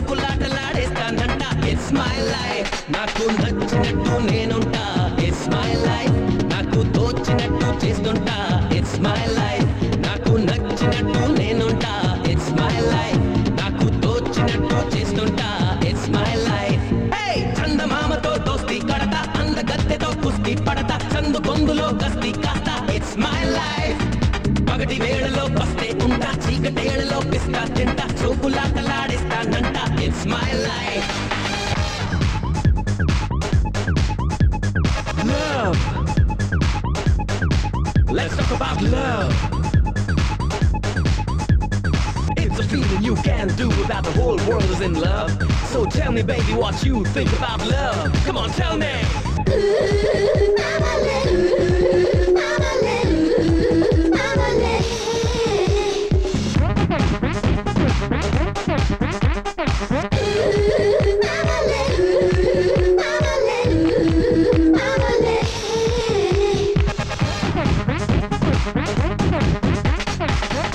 సోకులాటలాడేస్తానంట. It's my life, నాకు నచ్చినట్టు నేనుంటా. It's my life, నాకు తోచినట్టు చేస్తుంటా. It's my life, నాకు నచ్చినట్టు నేనుంటా. It's my life, నాకు తోచినట్టు చేస్తుంటా. It's my life. Hey, చందమామతో దోస్తి కడతా, అందగత్తెతో కుస్తీ పడతా, చందు కొందులో గస్తీ కాస్తా. It's my life, పగటి వేళలో పస్తే ఉంటా, చీకటేళలో పిస్తా తింటా, సోకులాటలాడేస్తానంట. It's my life. Love, let's talk about love. It's a feeling you can't do without, the whole world is in love. So tell me baby what you think about love. Come on, tell me.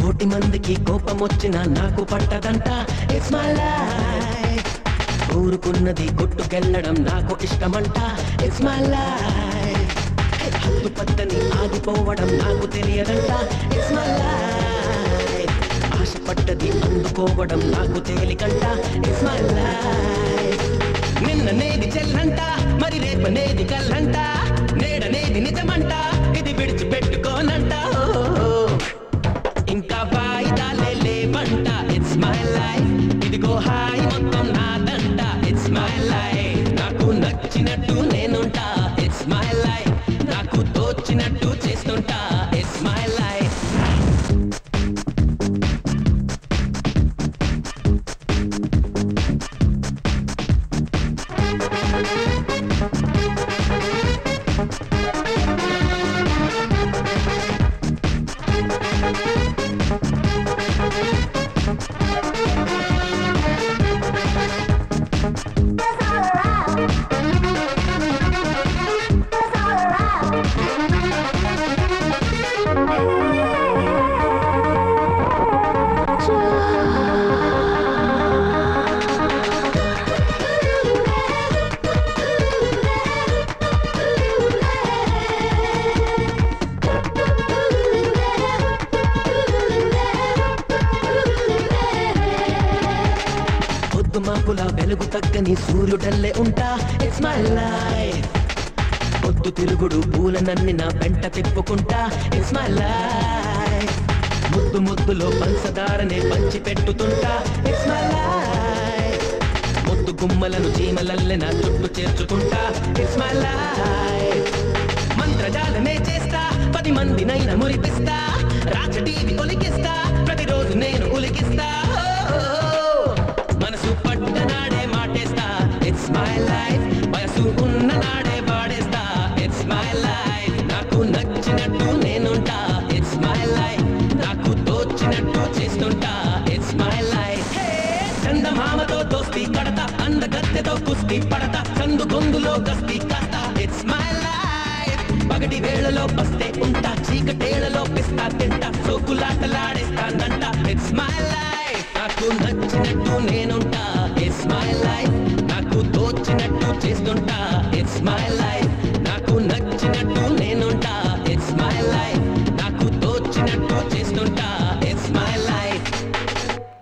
కోటి మందికి కోపం వచ్చినా నాకు పట్టదంట. It's my life, ఊరుకున్నది కొట్టుకెళ్ళడం నాకు ఇష్టమంట. It's my life, హద్దు పద్దని ఆగిపోవడం నాకు తెలియదంట. It's my life, ఆశపడ్డది అందుకోవడం నాకు తేలికంట. It's my life, నిన్ననేది చెల్లంట, మరి రేపనేది కల్లంట, నేడనేది నిజమంట, ఇది విడిచిపెట్టుకోనంట. ఇంకా వాయిదాలే లేవంట. It's my life, ఇదిగో హాయి మొత్తం నాదంట. It's my life, నాకు నచ్చినట్టు నేనుంటా. It's my life, నాకు తోచినట్టు చేస్తుంటా. It's my life. మాపుల వెలుగు తగ్గని సూర్యుడల్లే ఉంటా. It's my life, పొద్దు తిరుగుడు పూలనన్ని నా వెంట తిప్పుకుంటా. It's my life, ముద్దు ముద్దులో పంచదారనే పంచి పెట్టుతుంటా. It's my life, ముద్దు గుమ్మలను చీమలల్లే నా చుట్టూ చేర్చుకుంటా. It's my life, మంత్రజాలనే చేస్తా, 10 మందినైనా మురిపిస్తా, రాజ టీవీ ఒలికిస్తా, ప్రతిరోజు నేను ఉలికిస్తా. మనసు పట్టనాడే మాటేస్తా. It's my life, వయసు ఉన్న నాడే వాడేస్తా. It's my life, నాకు నచ్చినట్టు నేనుంటా. It's my life, నాకు తోచినట్టు చేస్తుంటా. It's my life. చందమామతో దోస్తి కడతా, అందగత్తెతో కుస్తీ పడతా, చందు గొందులో గస్తీ కాస్తా. It's my life, పగటి వేళలో పస్తే ఉంటా, చీకటేళలో పిస్తా తింటా, సోకులాటలాడేస్తానంట. It's my life, నాకు నచ్చినట్టు నేనుంటా. It's my life, నాకు తోచినట్టు చేస్తుంటా. It's my life, నాకు నచ్చినట్టు నేనుంటా. It's my